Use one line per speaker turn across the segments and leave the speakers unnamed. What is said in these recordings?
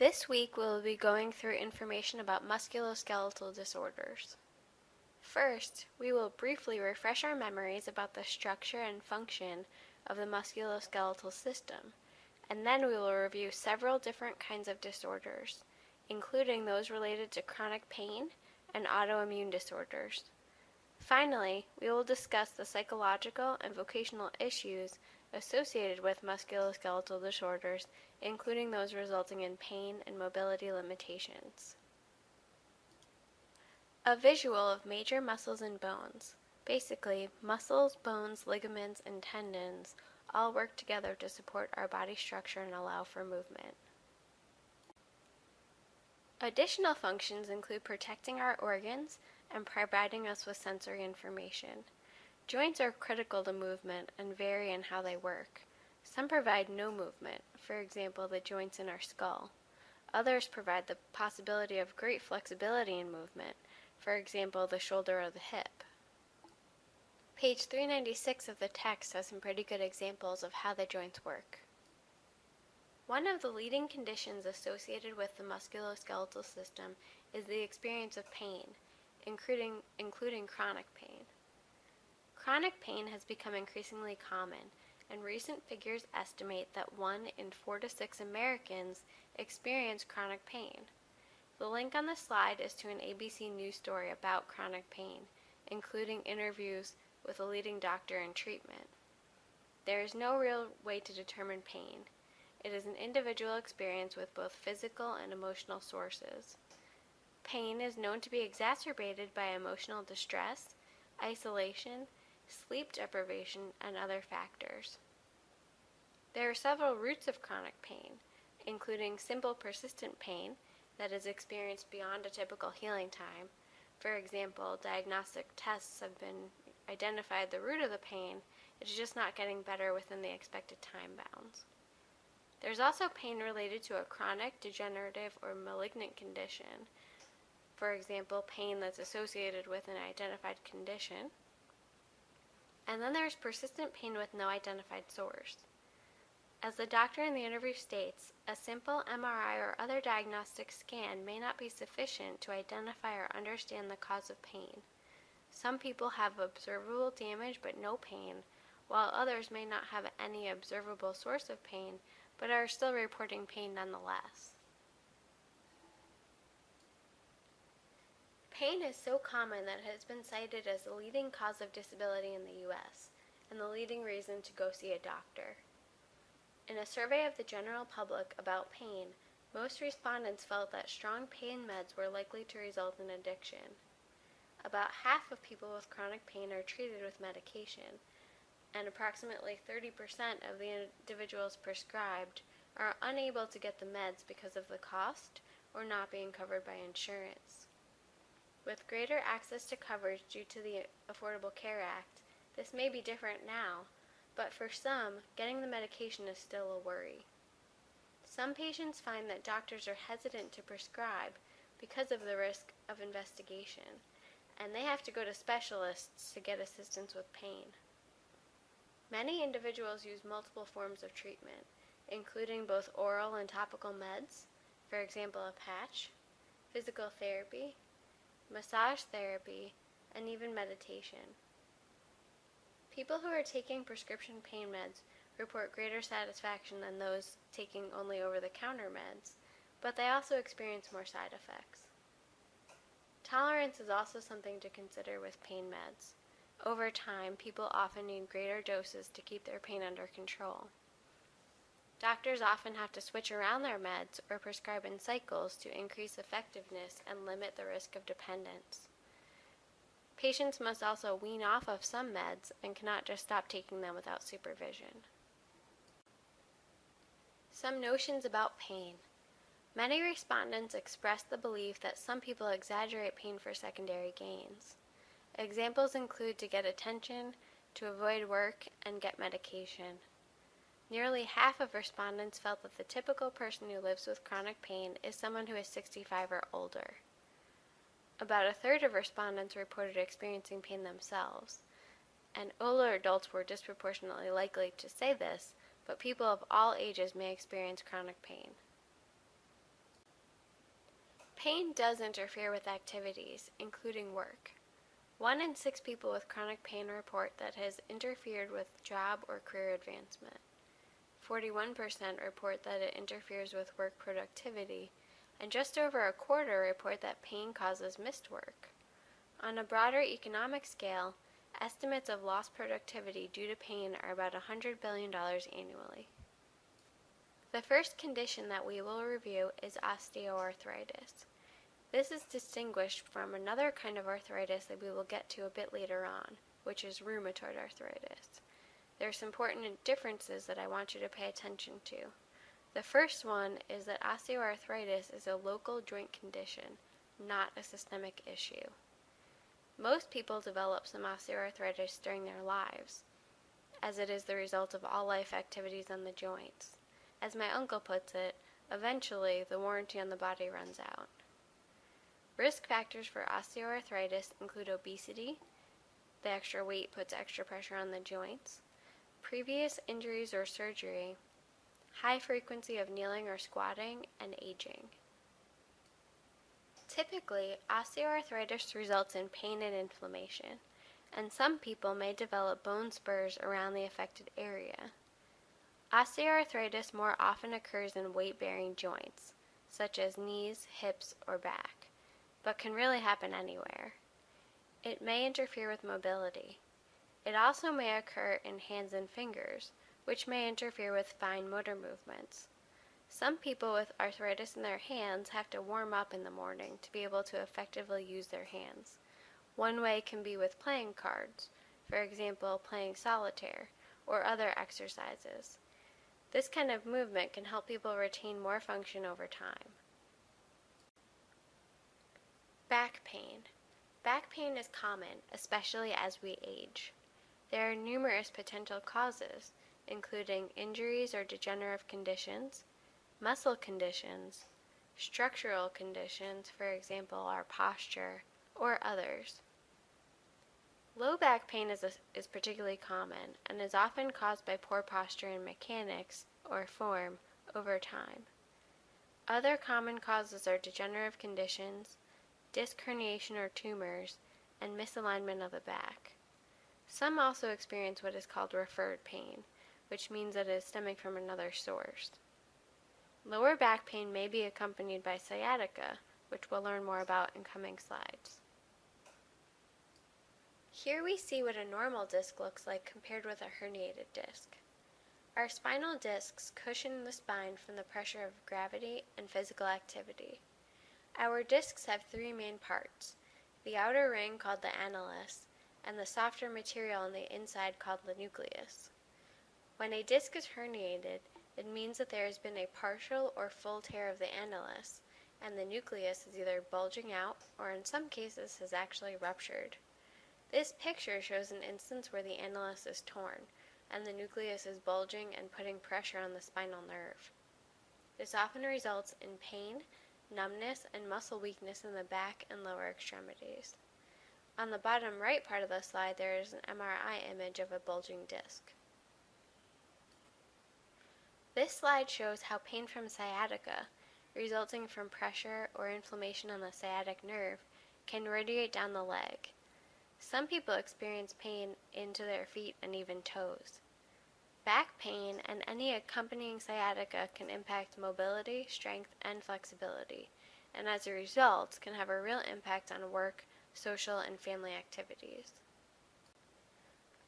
This week we will be going through information about musculoskeletal disorders. First, we will briefly refresh our memories about the structure and function of the musculoskeletal system, and then we will review several different kinds of disorders, including those related to chronic pain and autoimmune disorders. Finally, we will discuss the psychological and vocational issues associated with musculoskeletal disorders, including those resulting in pain and mobility limitations. A visual of major muscles and bones. Basically, muscles, bones, ligaments, and tendons all work together to support our body structure and allow for movement. Additional functions include protecting our organs and providing us with sensory information. Joints are critical to movement and vary in how they work. Some provide no movement, for example, the joints in our skull. Others provide the possibility of great flexibility in movement, for example, the shoulder or the hip. Page 396 of the text has some pretty good examples of how the joints work. One of the leading conditions associated with the musculoskeletal system is the experience of pain, including chronic pain. Chronic pain has become increasingly common, and recent figures estimate that 1 in 4 to 6 Americans experience chronic pain. The link on the slide is to an ABC News story about chronic pain, including interviews with a leading doctor in treatment. There is no real way to determine pain. It is an individual experience with both physical and emotional sources. Pain is known to be exacerbated by emotional distress, isolation, sleep deprivation, and other factors. There are several roots of chronic pain, including simple persistent pain that is experienced beyond a typical healing time. For example, diagnostic tests have been identified the root of the pain, it is just not getting better within the expected time bounds. There's also pain related to a chronic, degenerative, or malignant condition. For example, pain that's associated with an identified condition. And then there's persistent pain with no identified source. As the doctor in the interview states, a simple MRI or other diagnostic scan may not be sufficient to identify or understand the cause of pain. Some people have observable damage but no pain, while others may not have any observable source of pain but are still reporting pain nonetheless. Pain is so common that it has been cited as the leading cause of disability in the U.S. and the leading reason to go see a doctor. In a survey of the general public about pain, most respondents felt that strong pain meds were likely to result in addiction. About half of people with chronic pain are treated with medication, and approximately 30% of the individuals prescribed are unable to get the meds because of the cost or not being covered by insurance. With greater access to coverage due to the Affordable Care Act, this may be different now, but for some, getting the medication is still a worry. Some patients find that doctors are hesitant to prescribe because of the risk of investigation, and they have to go to specialists to get assistance with pain. Many individuals use multiple forms of treatment, including both oral and topical meds, for example a patch, physical therapy, massage therapy, and even meditation. People who are taking prescription pain meds report greater satisfaction than those taking only over-the-counter meds, but they also experience more side effects. Tolerance is also something to consider with pain meds. Over time, people often need greater doses to keep their pain under control. Doctors often have to switch around their meds or prescribe in cycles to increase effectiveness and limit the risk of dependence. Patients must also wean off of some meds and cannot just stop taking them without supervision. Some notions about pain. Many respondents expressed the belief that some people exaggerate pain for secondary gains. Examples include to get attention, to avoid work, and get medication. Nearly half of respondents felt that the typical person who lives with chronic pain is someone who is 65 or older. About a third of respondents reported experiencing pain themselves, and older adults were disproportionately likely to say this, but people of all ages may experience chronic pain. Pain does interfere with activities, including work. 1 in 6 people with chronic pain report that has interfered with job or career advancement. 41% report that it interferes with work productivity, and just over a quarter report that pain causes missed work. On a broader economic scale, estimates of lost productivity due to pain are about $100 billion annually. The first condition that we will review is osteoarthritis. This is distinguished from another kind of arthritis that we will get to a bit later on, which is rheumatoid arthritis. There are some important differences that I want you to pay attention to. The first one is that osteoarthritis is a local joint condition, not a systemic issue. Most people develop some osteoarthritis during their lives, as it is the result of all life activities on the joints. As my uncle puts it, eventually the warranty on the body runs out. Risk factors for osteoarthritis include obesity, the extra weight puts extra pressure on the joints, previous injuries or surgery, high frequency of kneeling or squatting, and aging. Typically, osteoarthritis results in pain and inflammation, and some people may develop bone spurs around the affected area. Osteoarthritis more often occurs in weight-bearing joints, such as knees, hips, or back, but can really happen anywhere. It may interfere with mobility. It also may occur in hands and fingers, which may interfere with fine motor movements. Some people with arthritis in their hands have to warm up in the morning to be able to effectively use their hands. One way can be with playing cards, for example, playing solitaire, or other exercises. This kind of movement can help people retain more function over time. Back pain. Back pain is common, especially as we age. There are numerous potential causes, including injuries or degenerative conditions, muscle conditions, structural conditions, for example, our posture, or others. Low back pain is particularly common and is often caused by poor posture in mechanics or form over time. Other common causes are degenerative conditions, disc herniation or tumors, and misalignment of the back. Some also experience what is called referred pain, which means that it is stemming from another source. Lower back pain may be accompanied by sciatica, which we'll learn more about in coming slides. Here we see what a normal disc looks like compared with a herniated disc. Our spinal discs cushion the spine from the pressure of gravity and physical activity. Our discs have 3 main parts: the outer ring called the annulus, and the softer material on the inside called the nucleus. When a disc is herniated, it means that there has been a partial or full tear of the annulus, and the nucleus is either bulging out or in some cases has actually ruptured. This picture shows an instance where the annulus is torn, and the nucleus is bulging and putting pressure on the spinal nerve. This often results in pain, numbness, and muscle weakness in the back and lower extremities. On the bottom right part of the slide, there is an MRI image of a bulging disc. This slide shows how pain from sciatica, resulting from pressure or inflammation on the sciatic nerve, can radiate down the leg. Some people experience pain into their feet and even toes. Back pain and any accompanying sciatica can impact mobility, strength, and flexibility, and as a result can have a real impact on work, social, and family activities.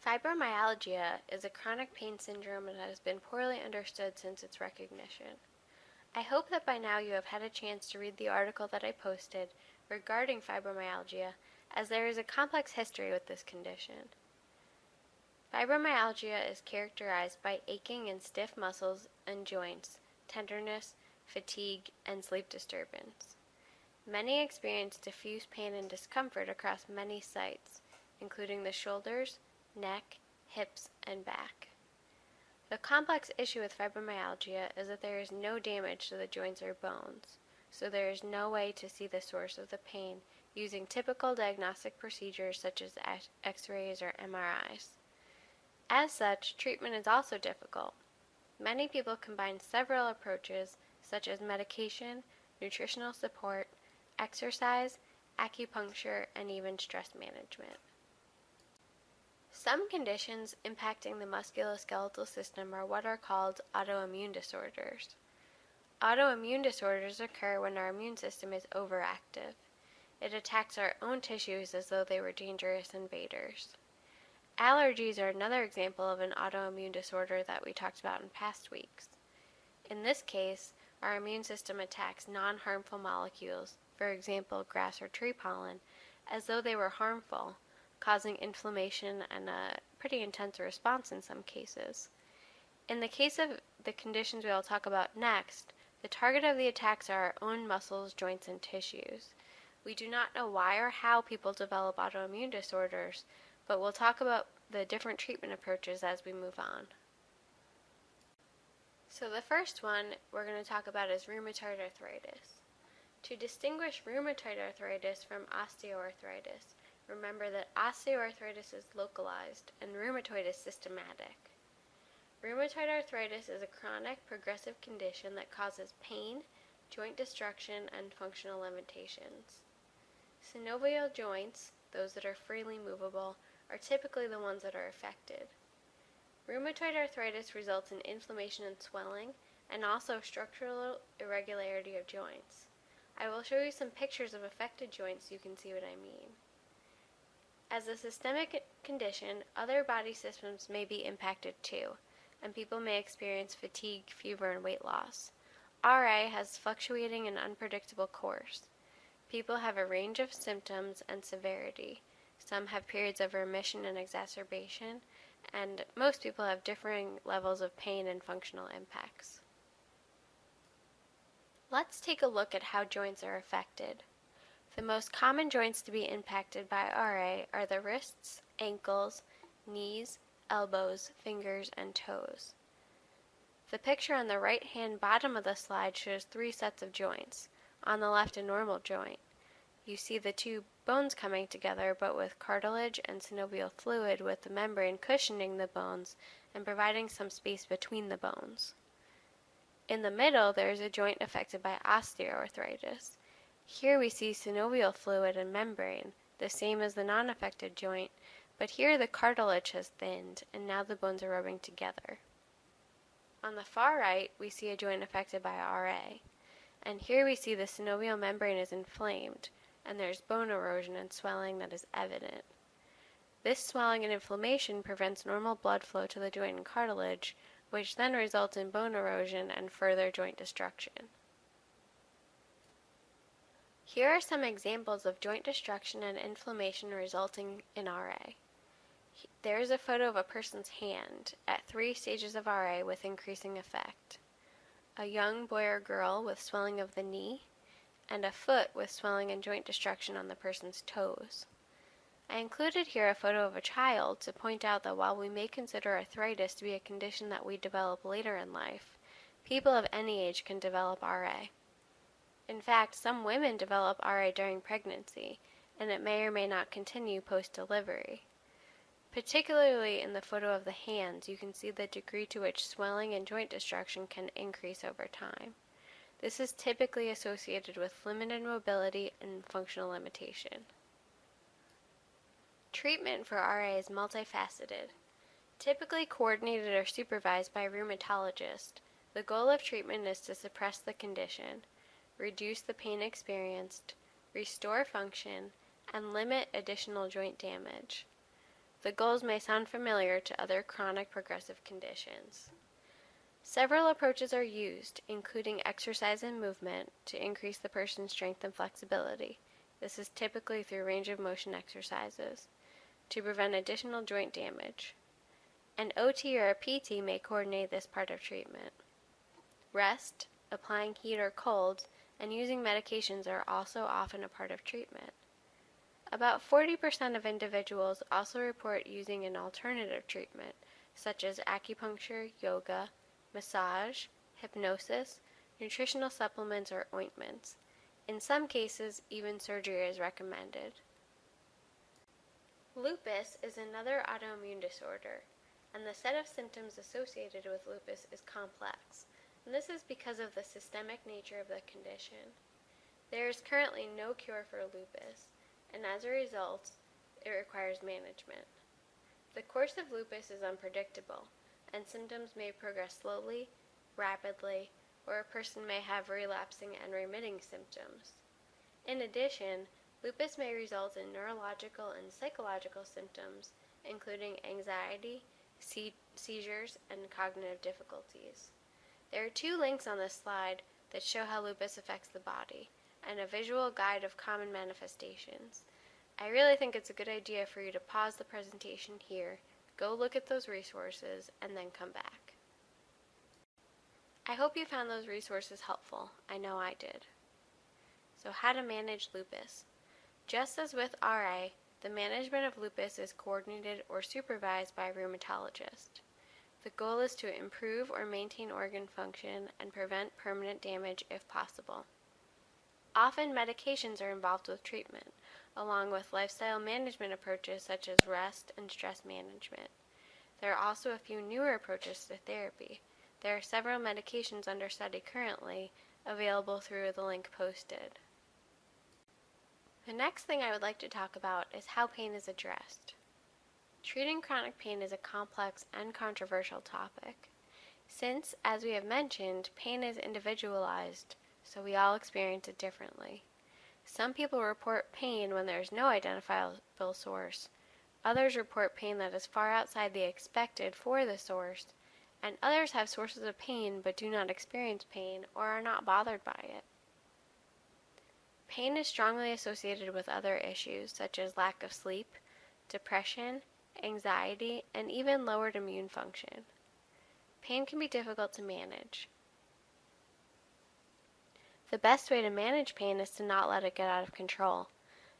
Fibromyalgia is a chronic pain syndrome that has been poorly understood since its recognition. I hope that by now you have had a chance to read the article that I posted regarding fibromyalgia, as there is a complex history with this condition. Fibromyalgia is characterized by aching in stiff muscles and joints, tenderness, fatigue, and sleep disturbance. Many experience diffuse pain and discomfort across many sites, including the shoulders, neck, hips, and back. The complex issue with fibromyalgia is that there is no damage to the joints or bones, so there is no way to see the source of the pain using typical diagnostic procedures such as X-rays or MRIs. As such, treatment is also difficult. Many people combine several approaches such as medication, nutritional support, exercise, acupuncture, and even stress management. Some conditions impacting the musculoskeletal system are what are called autoimmune disorders. Autoimmune disorders occur when our immune system is overactive. It attacks our own tissues as though they were dangerous invaders. Allergies are another example of an autoimmune disorder that we talked about in past weeks. In this case, our immune system attacks non-harmful molecules, for example grass or tree pollen, as though they were harmful, causing inflammation and a pretty intense response in some cases. In the case of the conditions we will talk about next, the target of the attacks are our own muscles, joints, and tissues. We do not know why or how people develop autoimmune disorders, but we'll talk about the different treatment approaches as we move on. So the first one we're going to talk about is rheumatoid arthritis. To distinguish rheumatoid arthritis from osteoarthritis, remember that osteoarthritis is localized and rheumatoid is systematic. Rheumatoid arthritis is a chronic, progressive condition that causes pain, joint destruction, and functional limitations. Synovial joints, those that are freely movable, are typically the ones that are affected. Rheumatoid arthritis results in inflammation and swelling, and also structural irregularity of joints. I will show you some pictures of affected joints so you can see what I mean. As a systemic condition, other body systems may be impacted too, and people may experience fatigue, fever, and weight loss. RA has fluctuating and unpredictable course. People have a range of symptoms and severity. Some have periods of remission and exacerbation, and most people have differing levels of pain and functional impacts. Let's take a look at how joints are affected. The most common joints to be impacted by RA are the wrists, ankles, knees, elbows, fingers, and toes. The picture on the right-hand bottom of the slide shows 3 sets of joints. On the left, a normal joint. You see the 2 bones coming together, but with cartilage and synovial fluid, with the membrane cushioning the bones and providing some space between the bones. In the middle, there is a joint affected by osteoarthritis. Here we see synovial fluid and membrane, the same as the non-affected joint, but here the cartilage has thinned, and now the bones are rubbing together. On the far right, we see a joint affected by RA, and here we see the synovial membrane is inflamed, and there's bone erosion and swelling that is evident. This swelling and inflammation prevents normal blood flow to the joint and cartilage, which then results in bone erosion and further joint destruction. Here are some examples of joint destruction and inflammation resulting in RA. There is a photo of a person's hand at 3 stages of RA with increasing effect. A young boy or girl with swelling of the knee, and a foot with swelling and joint destruction on the person's toes. I included here a photo of a child to point out that while we may consider arthritis to be a condition that we develop later in life, people of any age can develop RA. In fact, some women develop RA during pregnancy, and it may or may not continue post-delivery. Particularly in the photo of the hands, you can see the degree to which swelling and joint destruction can increase over time. This is typically associated with limited mobility and functional limitation. Treatment for RA is multifaceted. Typically coordinated or supervised by a rheumatologist, the goal of treatment is to suppress the condition, reduce the pain experienced, restore function, and limit additional joint damage. The goals may sound familiar to other chronic progressive conditions. Several approaches are used, including exercise and movement, to increase the person's strength and flexibility. This is typically through range of motion exercises, to prevent additional joint damage. An OT or a PT may coordinate this part of treatment. Rest, applying heat or cold, and using medications are also often a part of treatment. About 40% of individuals also report using an alternative treatment, such as acupuncture, yoga, massage, hypnosis, nutritional supplements, or ointments. In some cases, even surgery is recommended. Lupus is another autoimmune disorder, and the set of symptoms associated with lupus is complex, and this is because of the systemic nature of the condition. There is currently no cure for lupus, and as a result, it requires management. The course of lupus is unpredictable, and symptoms may progress slowly, rapidly, or a person may have relapsing and remitting symptoms. In addition, lupus may result in neurological and psychological symptoms, including anxiety, seizures, and cognitive difficulties. There are 2 links on this slide that show how lupus affects the body, and a visual guide of common manifestations. I really think it's a good idea for you to pause the presentation here, go look at those resources, and then come back. I hope you found those resources helpful. I know I did. So, how to manage lupus. Just as with RA, the management of lupus is coordinated or supervised by a rheumatologist. The goal is to improve or maintain organ function and prevent permanent damage if possible. Often medications are involved with treatment, along with lifestyle management approaches such as rest and stress management. There are also a few newer approaches to therapy. There are several medications under study currently, available through the link posted. The next thing I would like to talk about is how pain is addressed. Treating chronic pain is a complex and controversial topic, since, as we have mentioned, pain is individualized, so we all experience it differently. Some people report pain when there is no identifiable source. Others report pain that is far outside the expected for the source, and others have sources of pain but do not experience pain or are not bothered by it. Pain is strongly associated with other issues such as lack of sleep, depression, anxiety, and even lowered immune function. Pain can be difficult to manage. The best way to manage pain is to not let it get out of control,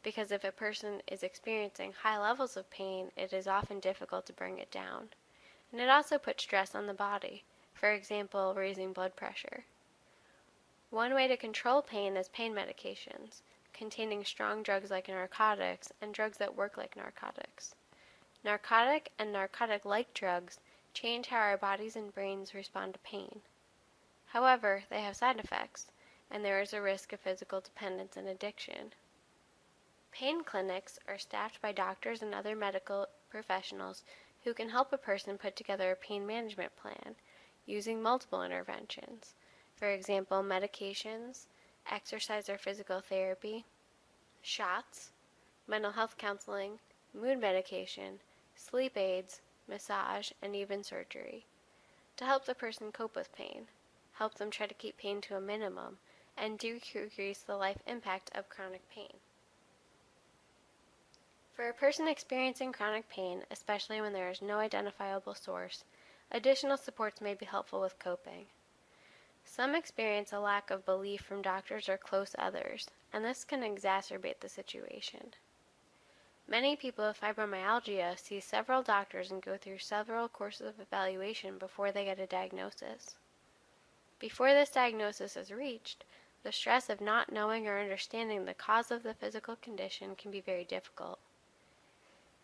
because if a person is experiencing high levels of pain, it is often difficult to bring it down. And it also puts stress on the body, for example, raising blood pressure. One way to control pain is pain medications, containing strong drugs like narcotics and drugs that work like narcotics. Narcotic and narcotic-like drugs change how our bodies and brains respond to pain. However, they have side effects, and there is a risk of physical dependence and addiction. Pain clinics are staffed by doctors and other medical professionals who can help a person put together a pain management plan using multiple interventions. For example, medications, exercise or physical therapy, shots, mental health counseling, mood medication, sleep aids, massage, and even surgery, to help the person cope with pain, help them try to keep pain to a minimum, and decrease the life impact of chronic pain. For a person experiencing chronic pain, especially when there is no identifiable source, additional supports may be helpful with coping. Some experience a lack of belief from doctors or close others, and this can exacerbate the situation. Many people with fibromyalgia see several doctors and go through several courses of evaluation before they get a diagnosis. Before this diagnosis is reached, the stress of not knowing or understanding the cause of the physical condition can be very difficult.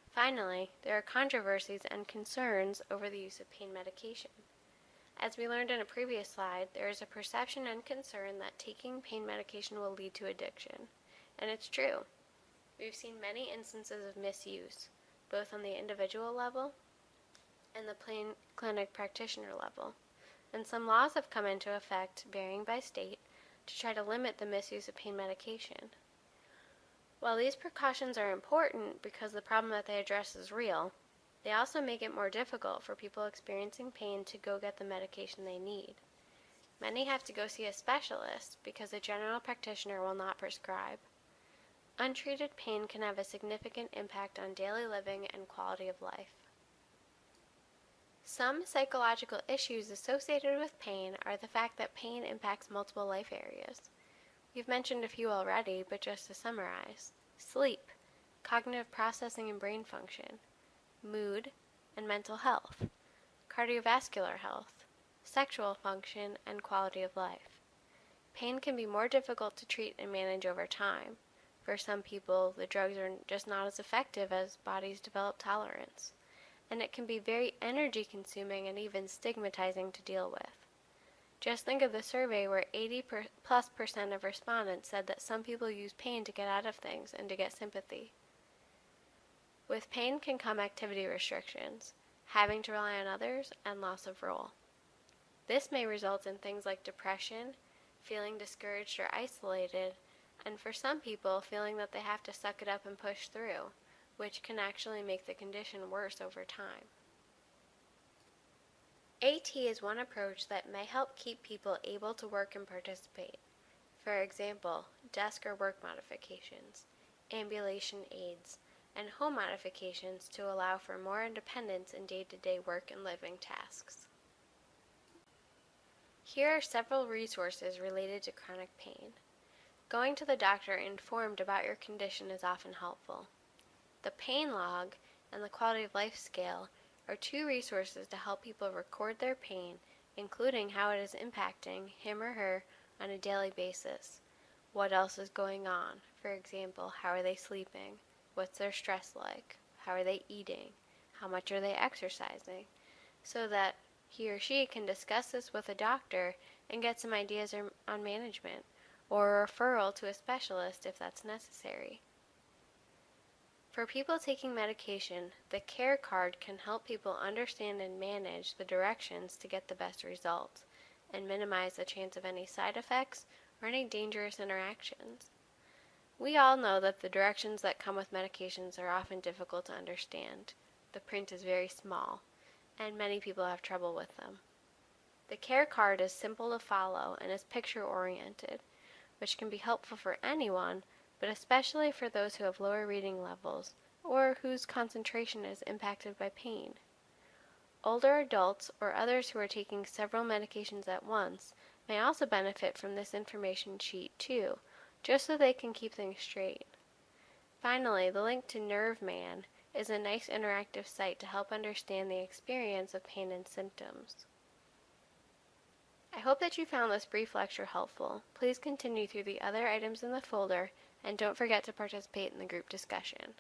Finally, there are controversies and concerns over the use of pain medication. As we learned in a previous slide, there is a perception and concern that taking pain medication will lead to addiction, and it's true. We've seen many instances of misuse, both on the individual level and the pain clinic practitioner level, and some laws have come into effect, varying by state, to try to limit the misuse of pain medication. While these precautions are important because the problem that they address is real, they also make it more difficult for people experiencing pain to go get the medication they need. Many have to go see a specialist because a general practitioner will not prescribe. Untreated pain can have a significant impact on daily living and quality of life. Some psychological issues associated with pain are the fact that pain impacts multiple life areas. We've mentioned a few already, but just to summarize: sleep, cognitive processing and brain function, mood and mental health, cardiovascular health, sexual function, and quality of life. Pain can be more difficult to treat and manage over time. For some people, the drugs are just not as effective as bodies develop tolerance, and it can be very energy consuming and even stigmatizing to deal with. Just think of the survey where 80+% of respondents said that some people use pain to get out of things and to get sympathy. With pain can come activity restrictions, having to rely on others, and loss of role. This may result in things like depression, feeling discouraged or isolated, and for some people, feeling that they have to suck it up and push through, which can actually make the condition worse over time. AT is one approach that may help keep people able to work and participate. For example, desk or work modifications, ambulation aids, and home modifications to allow for more independence in day-to-day work and living tasks. Here are several resources related to chronic pain. Going to the doctor informed about your condition is often helpful. The pain log and the quality of life scale are two resources to help people record their pain, including how it is impacting him or her on a daily basis. What else is going on? For example, how are they sleeping? What's their stress like? How are they eating? How much are they exercising? So that he or she can discuss this with a doctor and get some ideas on management, or a referral to a specialist if that's necessary. For people taking medication, the care card can help people understand and manage the directions to get the best results and minimize the chance of any side effects or any dangerous interactions. We all know that the directions that come with medications are often difficult to understand. The print is very small, and many people have trouble with them. The care card is simple to follow and is picture-oriented, which can be helpful for anyone, but especially for those who have lower reading levels or whose concentration is impacted by pain. Older adults or others who are taking several medications at once may also benefit from this information sheet too, just so they can keep things straight. Finally, the link to NerveMan is a nice interactive site to help understand the experience of pain and symptoms. I hope that you found this brief lecture helpful. Please continue through the other items in the folder, and don't forget to participate in the group discussion.